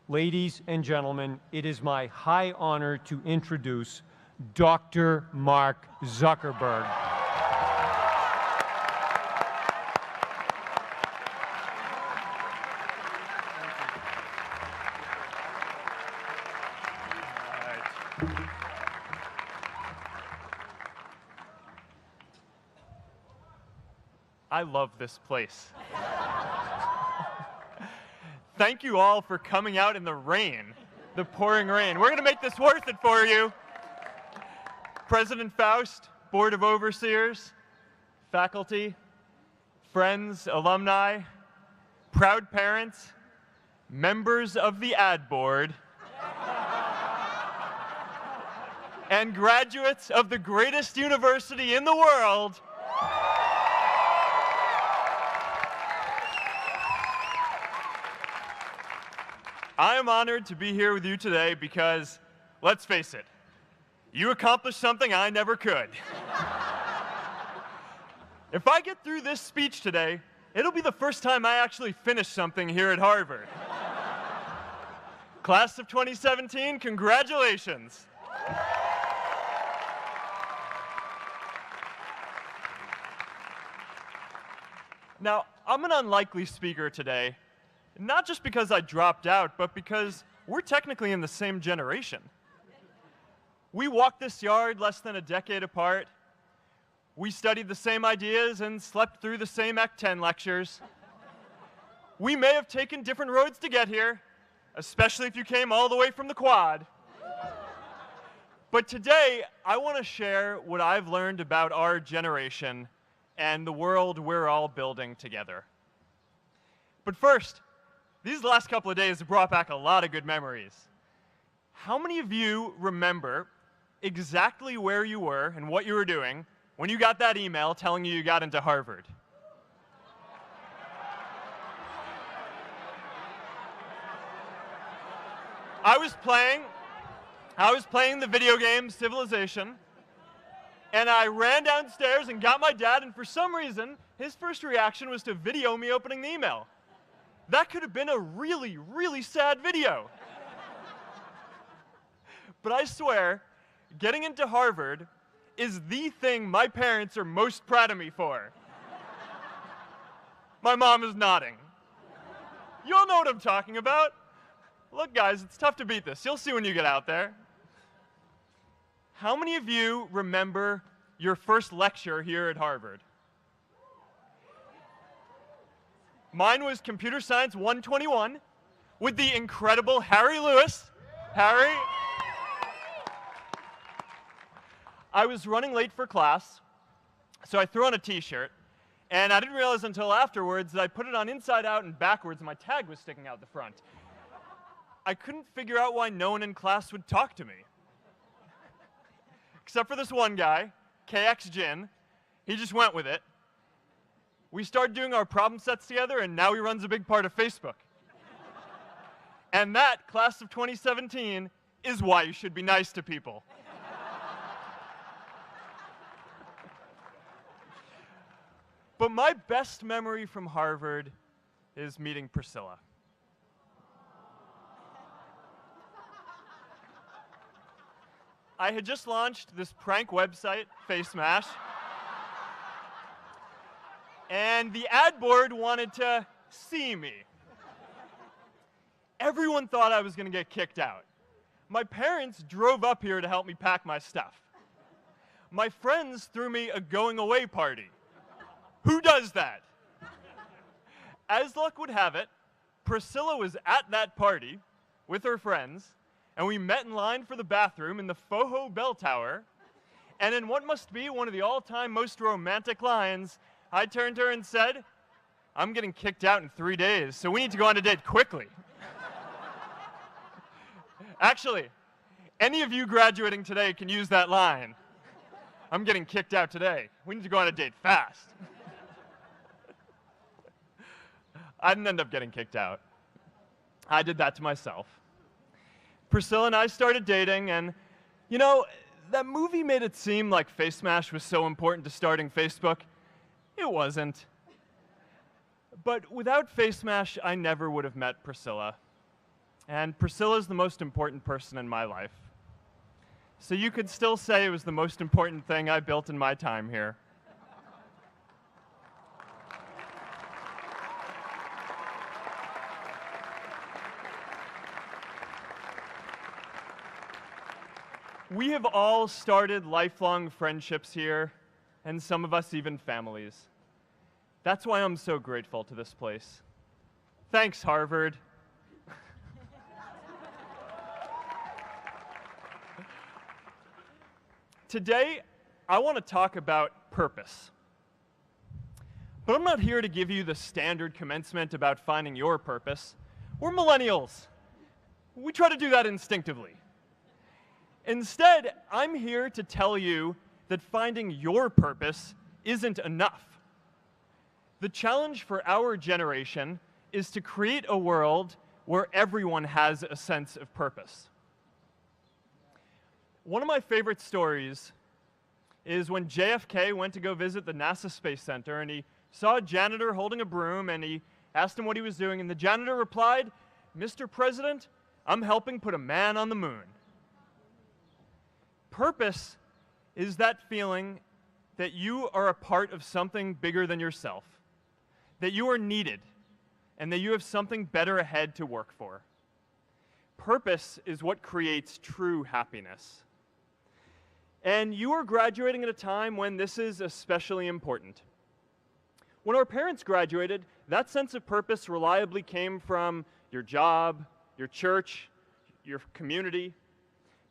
Ladies and gentlemen, it is my high honor to introduce Dr. Mark Zuckerberg. I love this place. Thank you all for coming out in the rain, the pouring rain. We're going to make this worth it for you. President Faust, Board of Overseers, faculty, friends, alumni, proud parents, members of the ad board, and graduates of the greatest university in the world. I am honored to be here with you today because, let's face it, you accomplished something I never could. If I get through this speech today, it'll be the first time I actually finish something here at Harvard. Class of 2017, congratulations. Now, I'm an unlikely speaker today, not just because I dropped out, but because we're technically in the same generation. We walked this yard less than a decade apart. We studied the same ideas and slept through the same Act 10 lectures. We may have taken different roads to get here, especially if you came all the way from the Quad. But today, I want to share what I've learned about our generation and the world we're all building together. But first, these last couple of days have brought back a lot of good memories. How many of you remember exactly where you were and what you were doing when you got that email telling you got into Harvard? I was playing the video game Civilization, and I ran downstairs and got my dad, and for some reason, his first reaction was to video me opening the email. That could have been a really, really sad video. But I swear, getting into Harvard is the thing my parents are most proud of me for. My mom is nodding. You all know what I'm talking about. Look, guys, it's tough to beat this. You'll see when you get out there. How many of you remember your first lecture here at Harvard? Mine was Computer Science 121 with the incredible Harry Lewis. Harry. I was running late for class, so I threw on a t-shirt, and I didn't realize until afterwards that I put it on inside out and backwards, and my tag was sticking out the front. I couldn't figure out why no one in class would talk to me. Except for this one guy, KX Jin. He just went with it. We started doing our problem sets together, and now he runs a big part of Facebook. And that, class of 2017, is why you should be nice to people. But my best memory from Harvard is meeting Priscilla. I had just launched this prank website, Face Mash. And the ad board wanted to see me. Everyone thought I was going to get kicked out. My parents drove up here to help me pack my stuff. My friends threw me a going-away party. Who does that? As luck would have it, Priscilla was at that party with her friends, and we met in line for the bathroom in the Foho Bell Tower, and in what must be one of the all-time most romantic lines, I turned to her and said, "I'm getting kicked out in 3 days, so we need to go on a date quickly." Actually, any of you graduating today can use that line. "I'm getting kicked out today. We need to go on a date fast." I didn't end up getting kicked out. I did that to myself. Priscilla and I started dating, and, you know, that movie made it seem like Face Mash was so important to starting Facebook. It wasn't. But without Face Mash, I never would have met Priscilla. And Priscilla's the most important person in my life. So you could still say it was the most important thing I built in my time here. We have all started lifelong friendships here, and some of us even families. That's why I'm so grateful to this place. Thanks, Harvard. Today, I want to talk about purpose. But I'm not here to give you the standard commencement about finding your purpose. We're millennials. We try to do that instinctively. Instead, I'm here to tell you that finding your purpose isn't enough. The challenge for our generation is to create a world where everyone has a sense of purpose. One of my favorite stories is when JFK went to go visit the NASA Space Center, and he saw a janitor holding a broom, and he asked him what he was doing, and the janitor replied, "Mr. President, I'm helping put a man on the moon." Purpose is that feeling that you are a part of something bigger than yourself, that you are needed, and that you have something better ahead to work for. Purpose is what creates true happiness. And you are graduating at a time when this is especially important. When our parents graduated, that sense of purpose reliably came from your job, your church, your community.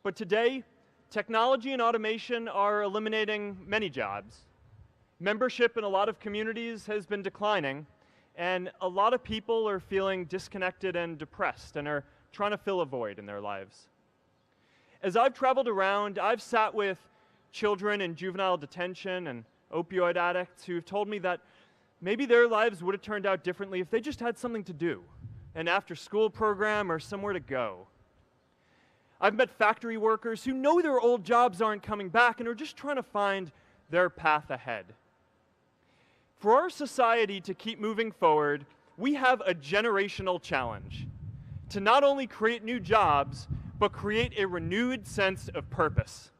But today, technology and automation are eliminating many jobs. Membership in a lot of communities has been declining, and a lot of people are feeling disconnected and depressed and are trying to fill a void in their lives. As I've traveled around, I've sat with children in juvenile detention and opioid addicts who've told me that maybe their lives would have turned out differently if they just had something to do, an after-school program or somewhere to go. I've met factory workers who know their old jobs aren't coming back and are just trying to find their path ahead. For our society to keep moving forward, we have a generational challenge to not only create new jobs, but create a renewed sense of purpose.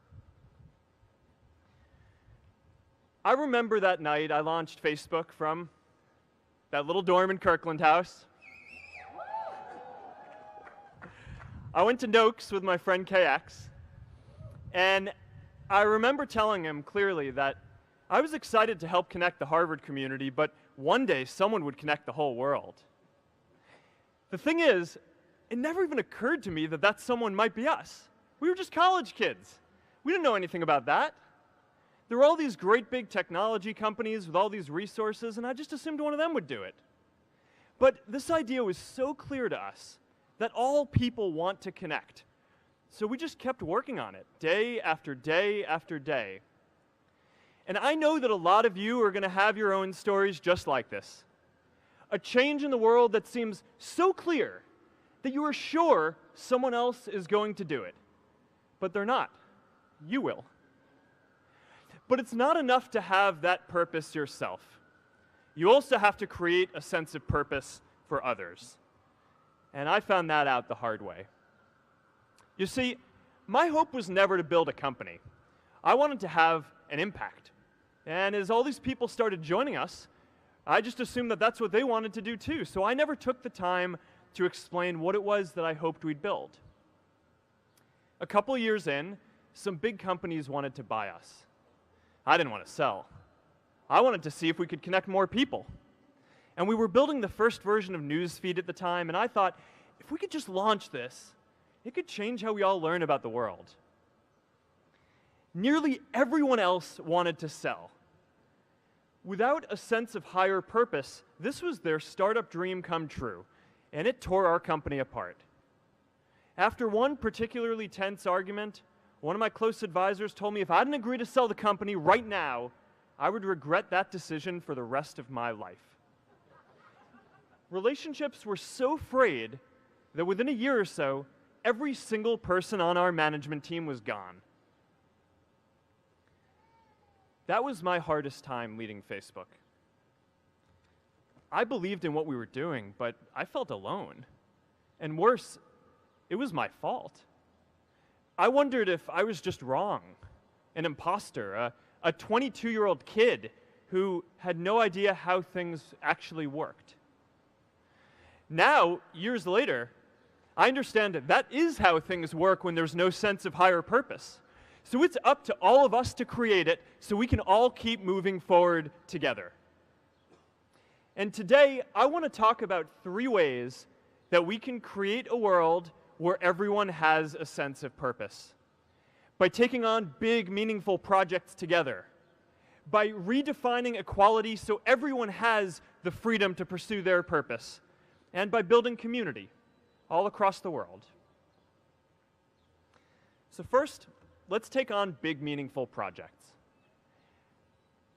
I remember that night I launched Facebook from that little dorm in Kirkland House. I went to Noakes with my friend KX, and I remember telling him clearly that I was excited to help connect the Harvard community, but one day someone would connect the whole world. The thing is, it never even occurred to me that that someone might be us. We were just college kids. We didn't know anything about that. There were all these great big technology companies with all these resources, and I just assumed one of them would do it. But this idea was so clear to us that all people want to connect. So we just kept working on it, day after day after day. And I know that a lot of you are going to have your own stories just like this. A change in the world that seems so clear that you are sure someone else is going to do it. But they're not. You will. But it's not enough to have that purpose yourself. You also have to create a sense of purpose for others. And I found that out the hard way. You see, my hope was never to build a company. I wanted to have an impact. And as all these people started joining us, I just assumed that that's what they wanted to do too. So I never took the time to explain what it was that I hoped we'd build. A couple of years in, some big companies wanted to buy us. I didn't want to sell. I wanted to see if we could connect more people. And we were building the first version of Newsfeed at the time, and I thought, if we could just launch this, it could change how we all learn about the world. Nearly everyone else wanted to sell. Without a sense of higher purpose, this was their startup dream come true, and it tore our company apart. After one particularly tense argument, one of my close advisors told me if I didn't agree to sell the company right now, I would regret that decision for the rest of my life. Relationships were so frayed that within a year or so, every single person on our management team was gone. That was my hardest time leading Facebook. I believed in what we were doing, but I felt alone. And worse, it was my fault. I wondered if I was just wrong, an imposter, a 22-year-old kid who had no idea how things actually worked. Now, years later, I understand that is how things work when there's no sense of higher purpose. So it's up to all of us to create it so we can all keep moving forward together. And today, I want to talk about 3 ways that we can create a world where everyone has a sense of purpose. By taking on big, meaningful projects together. By redefining equality so everyone has the freedom to pursue their purpose. And by building community all across the world. So first, let's take on big, meaningful projects.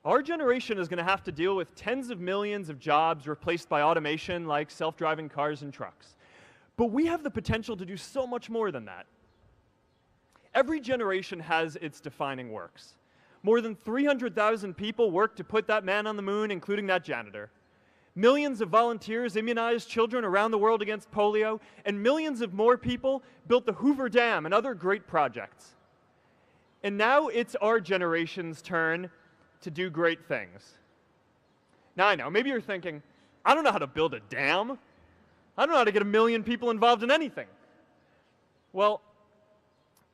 Our generation is going to have to deal with tens of millions of jobs replaced by automation like self-driving cars and trucks. But we have the potential to do so much more than that. Every generation has its defining works. More than 300,000 people worked to put that man on the moon, including that janitor. Millions of volunteers immunized children around the world against polio, and millions of more people built the Hoover Dam and other great projects. And now it's our generation's turn to do great things. Now I know, maybe you're thinking, I don't know how to build a dam. I don't know how to get 1 million people involved in anything. Well,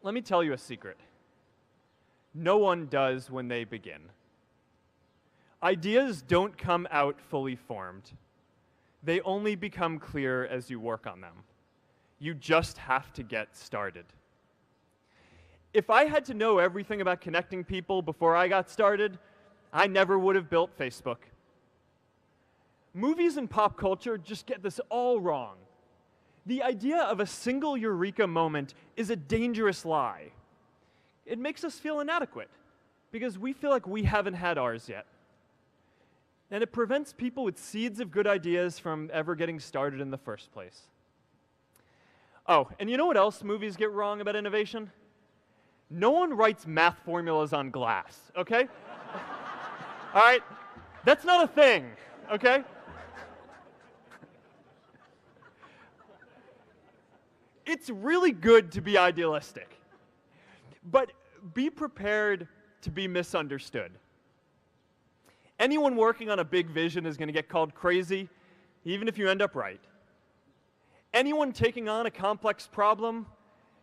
let me tell you a secret. No one does when they begin. Ideas don't come out fully formed. They only become clear as you work on them. You just have to get started. If I had to know everything about connecting people before I got started, I never would have built Facebook. Movies and pop culture just get this all wrong. The idea of a single eureka moment is a dangerous lie. It makes us feel inadequate because we feel like we haven't had ours yet. And it prevents people with seeds of good ideas from ever getting started in the first place. Oh, and you know what else movies get wrong about innovation? No one writes math formulas on glass, okay? All right? That's not a thing, okay? It's really good to be idealistic, but be prepared to be misunderstood. Anyone working on a big vision is going to get called crazy, even if you end up right. Anyone taking on a complex problem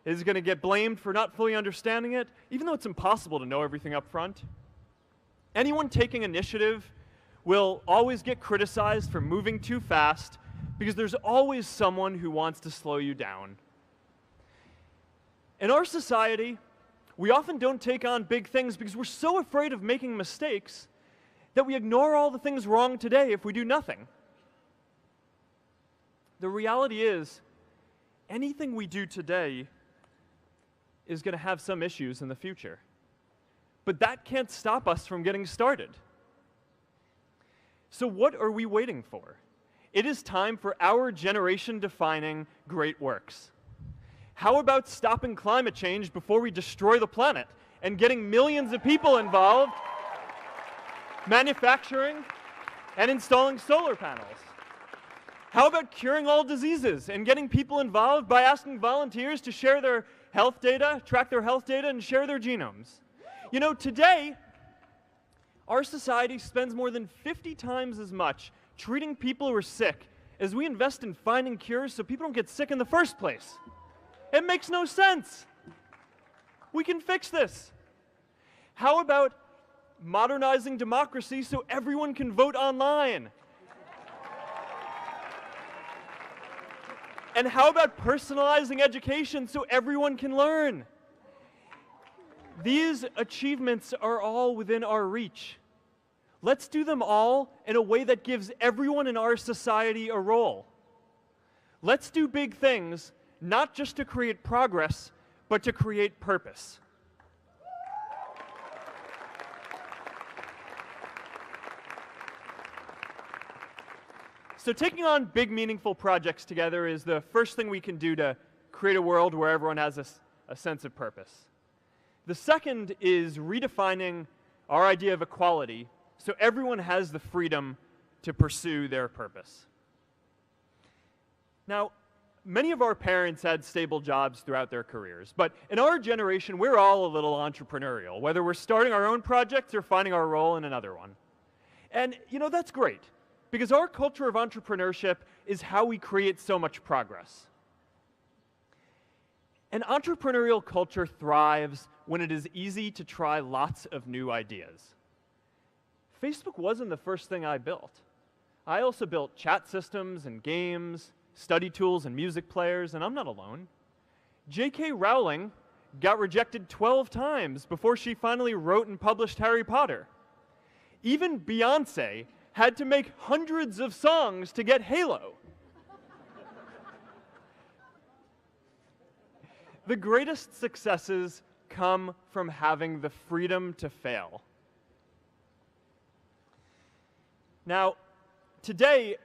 is going to get blamed for not fully understanding it, even though it's impossible to know everything up front. Anyone taking initiative will always get criticized for moving too fast because there's always someone who wants to slow you down. In our society, we often don't take on big things because we're so afraid of making mistakes that we ignore all the things wrong today if we do nothing. The reality is, anything we do today is going to have some issues in the future. But that can't stop us from getting started. So what are we waiting for? It is time for our generation-defining great works. How about stopping climate change before we destroy the planet and getting millions of people involved, manufacturing and installing solar panels? How about curing all diseases and getting people involved by asking volunteers to share their health data, track their health data, and share their genomes? You know, today, our society spends more than 50 times as much treating people who are sick as we invest in finding cures so people don't get sick in the first place. It makes no sense. We can fix this. How about modernizing democracy so everyone can vote online? And how about personalizing education so everyone can learn? These achievements are all within our reach. Let's do them all in a way that gives everyone in our society a role. Let's do big things, not just to create progress, but to create purpose. So taking on big, meaningful projects together is the first thing we can do to create a world where everyone has a sense of purpose. The second is redefining our idea of equality so everyone has the freedom to pursue their purpose. Now, many of our parents had stable jobs throughout their careers, but in our generation, we're all a little entrepreneurial, whether we're starting our own projects or finding our role in another one. And, that's great, because our culture of entrepreneurship is how we create so much progress. An entrepreneurial culture thrives when it is easy to try lots of new ideas. Facebook wasn't the first thing I built. I also built chat systems and games, study tools and music players, and I'm not alone. J.K. Rowling got rejected 12 times before she finally wrote and published Harry Potter. Even Beyoncé had to make hundreds of songs to get Halo. The greatest successes come from having the freedom to fail. Now, today,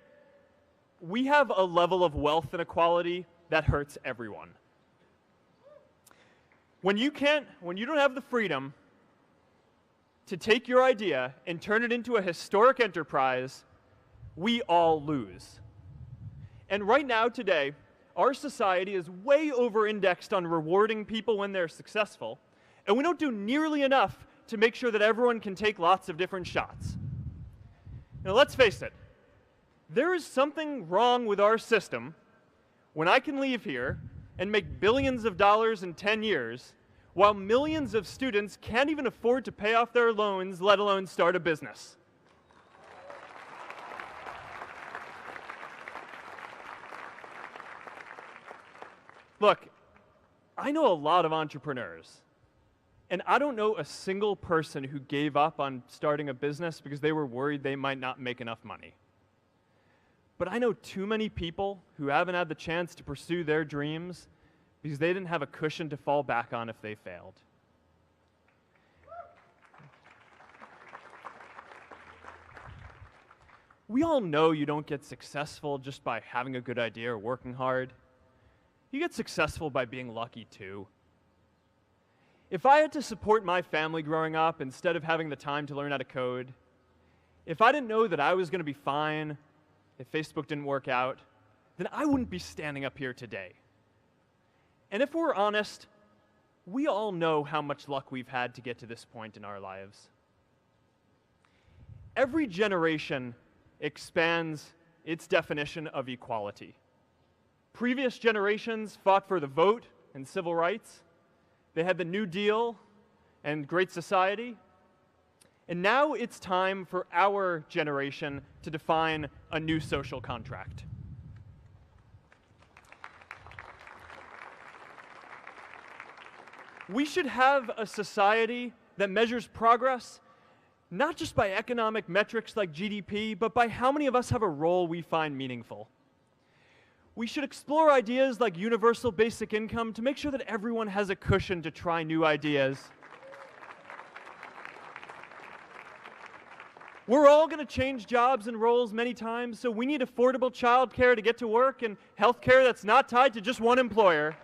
we have a level of wealth inequality that hurts everyone. When you don't have the freedom to take your idea and turn it into a historic enterprise, we all lose. And right now, today, our society is way over-indexed on rewarding people when they're successful, and we don't do nearly enough to make sure that everyone can take lots of different shots. Now, let's face it. There is something wrong with our system when I can leave here and make billions of dollars in 10 years, while millions of students can't even afford to pay off their loans, let alone start a business. Look, I know a lot of entrepreneurs, and I don't know a single person who gave up on starting a business because they were worried they might not make enough money. But I know too many people who haven't had the chance to pursue their dreams because they didn't have a cushion to fall back on if they failed. We all know you don't get successful just by having a good idea or working hard. You get successful by being lucky too. If I had to support my family growing up instead of having the time to learn how to code, if I didn't know that I was going to be fine if Facebook didn't work out, then I wouldn't be standing up here today. And if we're honest, we all know how much luck we've had to get to this point in our lives. Every generation expands its definition of equality. Previous generations fought for the vote and civil rights. They had the New Deal and Great Society. And now it's time for our generation to define a new social contract. We should have a society that measures progress not just by economic metrics like GDP, but by how many of us have a role we find meaningful. We should explore ideas like universal basic income to make sure that everyone has a cushion to try new ideas. We're all going to change jobs and roles many times, so we need affordable childcare to get to work and healthcare that's not tied to just one employer.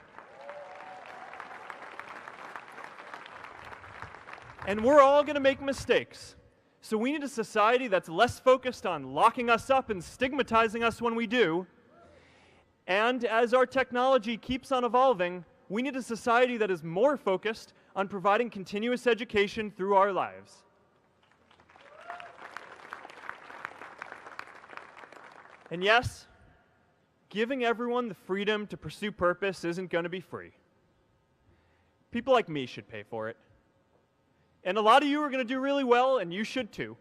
And we're all going to make mistakes. So we need a society that's less focused on locking us up and stigmatizing us when we do. And as our technology keeps on evolving, we need a society that is more focused on providing continuous education through our lives. And yes, giving everyone the freedom to pursue purpose isn't going to be free. People like me should pay for it. And a lot of you are going to do really well, and you should too.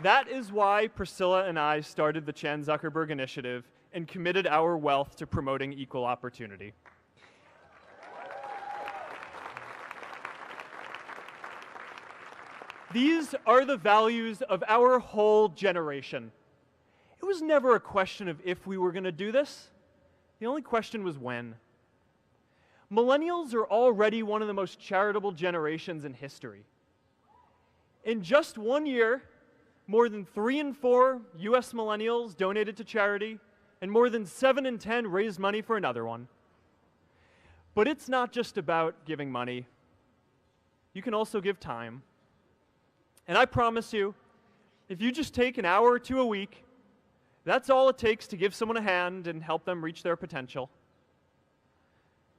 That is why Priscilla and I started the Chan Zuckerberg Initiative and committed our wealth to promoting equal opportunity. These are the values of our whole generation. It was never a question of if we were going to do this. The only question was when. Millennials are already one of the most charitable generations in history. In just 1 year, more than 3 in 4 US millennials donated to charity, and more than 7 in 10 raised money for another one. But it's not just about giving money. You can also give time. And I promise you, if you just take an hour or two a week, that's all it takes to give someone a hand and help them reach their potential.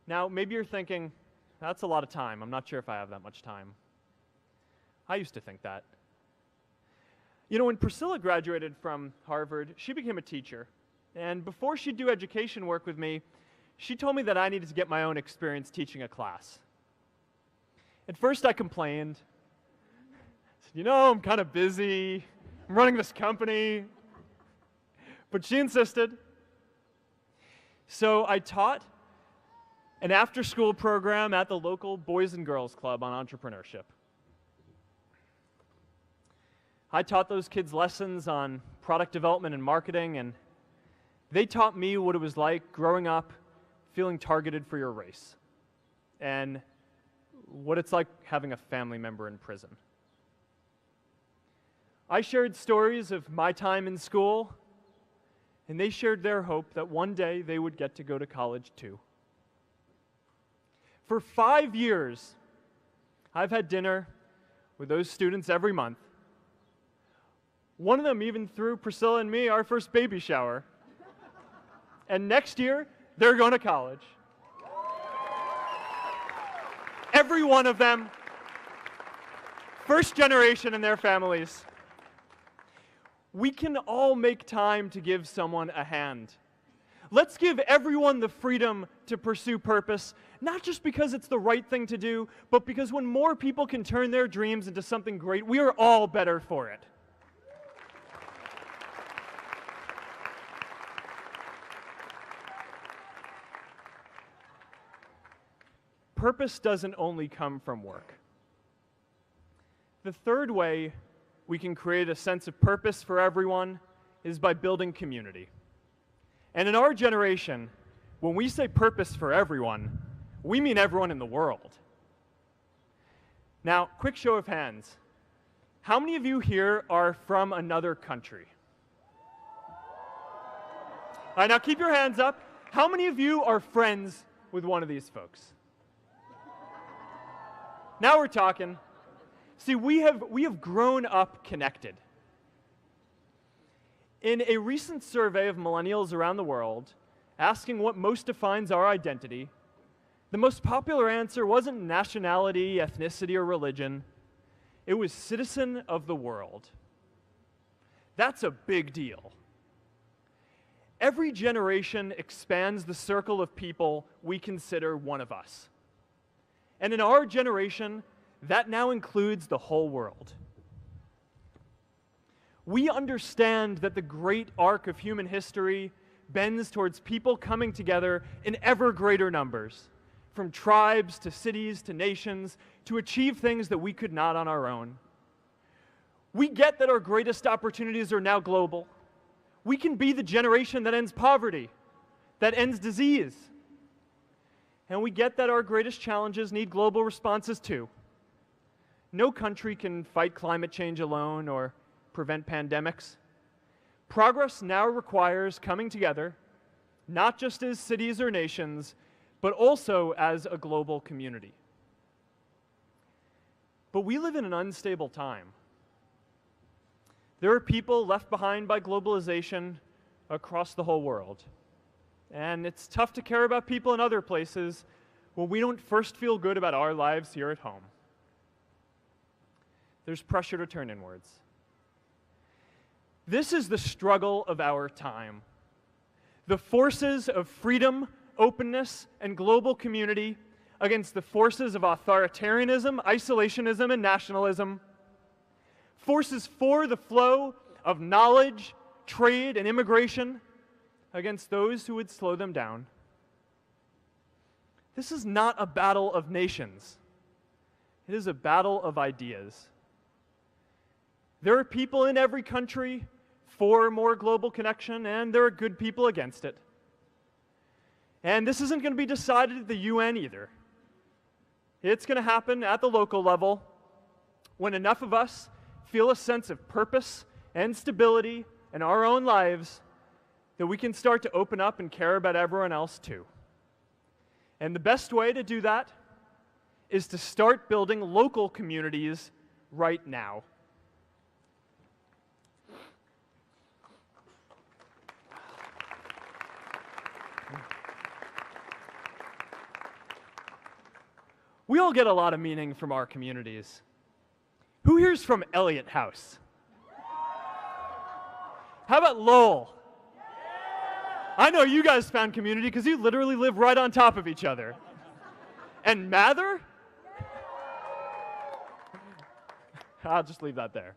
Now, maybe you're thinking, that's a lot of time. I'm not sure if I have that much time. I used to think that. You know, when Priscilla graduated from Harvard, she became a teacher. And before she'd do education work with me, she told me that I needed to get my own experience teaching a class. At first I complained. I said, you know, I'm kind of busy. I'm running this company. But she insisted. So I taught an after-school program at the local Boys and Girls Club on entrepreneurship. I taught those kids lessons on product development and marketing, and they taught me what it was like growing up feeling targeted for your race, and what it's like having a family member in prison. I shared stories of my time in school, and they shared their hope that one day they would get to go to college too. For 5 years, I've had dinner with those students every month. One of them even threw Priscilla and me our first baby shower. And next year, they're going to college. Every one of them, first generation in their families. We can all make time to give someone a hand. Let's give everyone the freedom to pursue purpose, not just because it's the right thing to do, but because when more people can turn their dreams into something great, we are all better for it. Purpose doesn't only come from work. The third way we can create a sense of purpose for everyone is by building community. And in our generation, when we say purpose for everyone, we mean everyone in the world. Now, quick show of hands. How many of you here are from another country? All right, now keep your hands up. How many of you are friends with one of these folks? Now we're talking. See, we have grown up connected. In a recent survey of millennials around the world, asking what most defines our identity, the most popular answer wasn't nationality, ethnicity, or religion. It was citizen of the world. That's a big deal. Every generation expands the circle of people we consider one of us. And in our generation, that now includes the whole world. We understand that the great arc of human history bends towards people coming together in ever greater numbers, from tribes to cities to nations, to achieve things that we could not on our own. We get that our greatest opportunities are now global. We can be the generation that ends poverty, that ends disease. And we get that our greatest challenges need global responses too. No country can fight climate change alone or prevent pandemics. Progress now requires coming together, not just as cities or nations, but also as a global community. But we live in an unstable time. There are people left behind by globalization across the whole world. And it's tough to care about people in other places when we don't first feel good about our lives here at home. There's pressure to turn inwards. This is the struggle of our time. The forces of freedom, openness, and global community against the forces of authoritarianism, isolationism, and nationalism. Forces for the flow of knowledge, trade, and immigration against those who would slow them down. This is not a battle of nations. It is a battle of ideas. There are people in every country for more global connection, and there are good people against it. And this isn't going to be decided at the UN either. It's going to happen at the local level when enough of us feel a sense of purpose and stability in our own lives that we can start to open up and care about everyone else too. And the best way to do that is to start building local communities right now. We all get a lot of meaning from our communities. Who here's from Elliott House? How about Lowell? I know you guys found community because you literally live right on top of each other. And Mather? I'll just leave that there.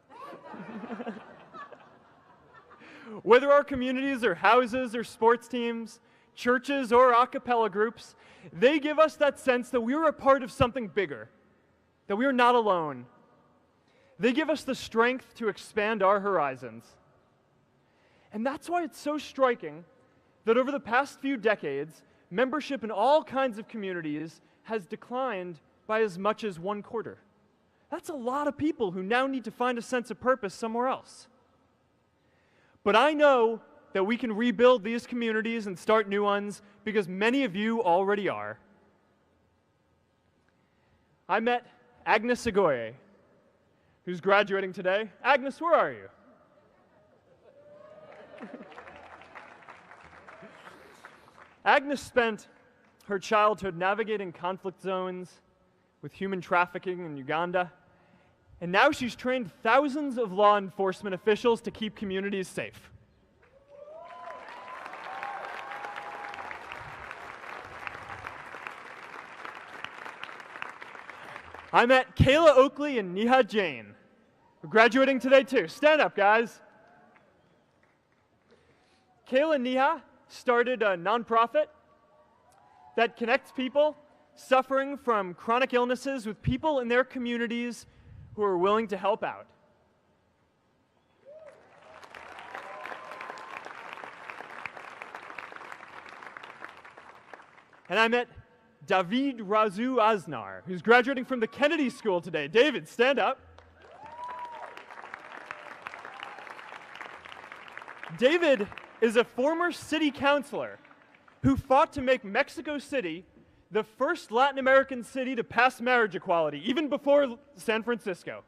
Whether our communities are houses or sports teams, churches or a cappella groups, they give us that sense that we are a part of something bigger, that we are not alone. They give us the strength to expand our horizons. And that's why it's so striking that over the past few decades, membership in all kinds of communities has declined by as much as 1/4. That's a lot of people who now need to find a sense of purpose somewhere else. But I know that we can rebuild these communities and start new ones because many of you already are. I met Agnes Agoye, who's graduating today. Agnes, where are you? Agnes spent her childhood navigating conflict zones with human trafficking in Uganda, and now she's trained thousands of law enforcement officials to keep communities safe. I met Kayla Oakley and Neha Jain, who are graduating today too. Stand up, guys. Kayla and Neha started a nonprofit that connects people suffering from chronic illnesses with people in their communities who are willing to help out. And I met David Razu Aznar, who's graduating from the Kennedy School today. David, stand up. David is a former city councilor who fought to make Mexico City the first Latin American city to pass marriage equality, even before San Francisco.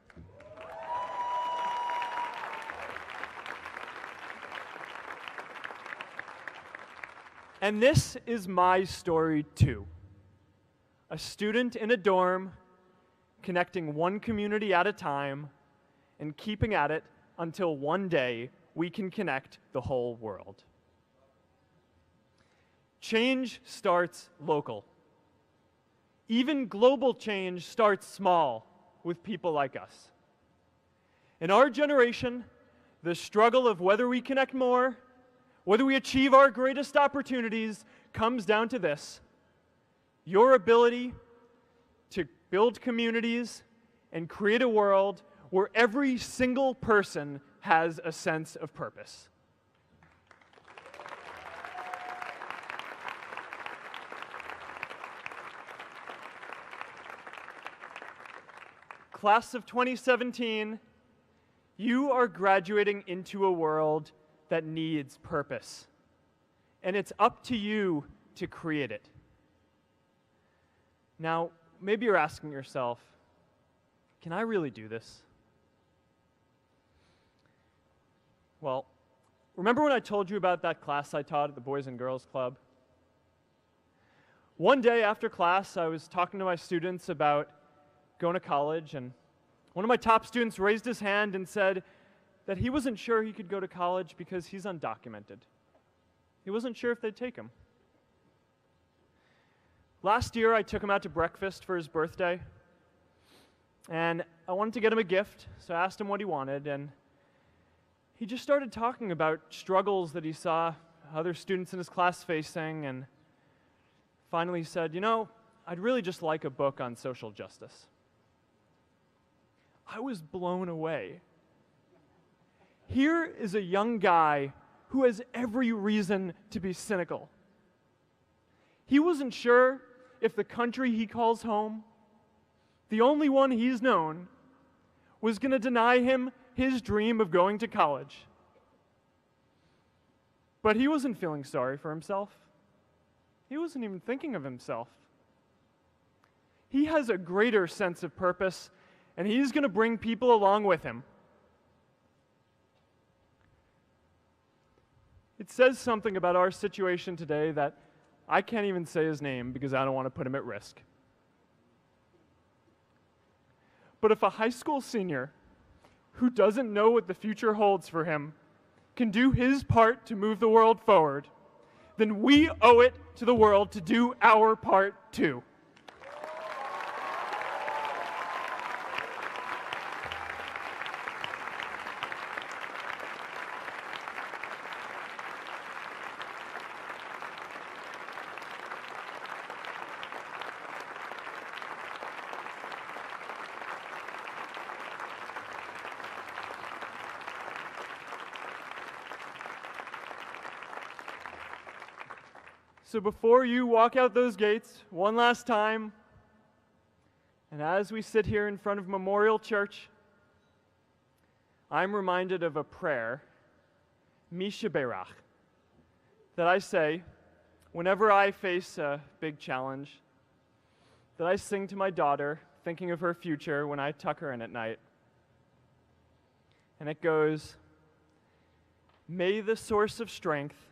And this is my story too. A student in a dorm, connecting one community at a time, and keeping at it until one day we can connect the whole world. Change starts local. Even global change starts small with people like us. In our generation, the struggle of whether we connect more, whether we achieve our greatest opportunities, comes down to this: your ability to build communities and create a world where every single person has a sense of purpose. Class of 2017, you are graduating into a world that needs purpose, and it's up to you to create it. Now, maybe you're asking yourself, can I really do this? Well, remember when I told you about that class I taught at the Boys and Girls Club? One day after class, I was talking to my students about going to college, and one of my top students raised his hand and said that he wasn't sure he could go to college because he's undocumented. He wasn't sure if they'd take him. Last year, I took him out to breakfast for his birthday, and I wanted to get him a gift, so I asked him what he wanted, and he just started talking about struggles that he saw other students in his class facing, and finally said, you know, I'd really just like a book on social justice. I was blown away. Here is a young guy who has every reason to be cynical. He wasn't sure if the country he calls home, the only one he's known, was going to deny him his dream of going to college. But he wasn't feeling sorry for himself. He wasn't even thinking of himself. He has a greater sense of purpose, and he's going to bring people along with him. It says something about our situation today that I can't even say his name because I don't want to put him at risk. But if a high school senior who doesn't know what the future holds for him can do his part to move the world forward, then we owe it to the world to do our part too. So before you walk out those gates one last time, and as we sit here in front of Memorial Church, I'm reminded of a prayer, Mishaberach, that I say whenever I face a big challenge, that I sing to my daughter, thinking of her future when I tuck her in at night. And it goes, "May the source of strength,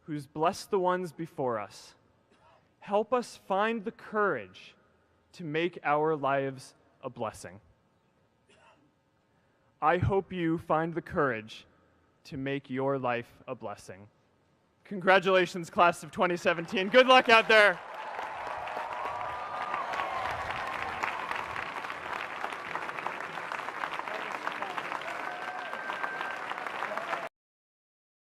who's blessed the ones before us, help us find the courage to make our lives a blessing." I hope you find the courage to make your life a blessing. Congratulations, class of 2017. Good luck out there.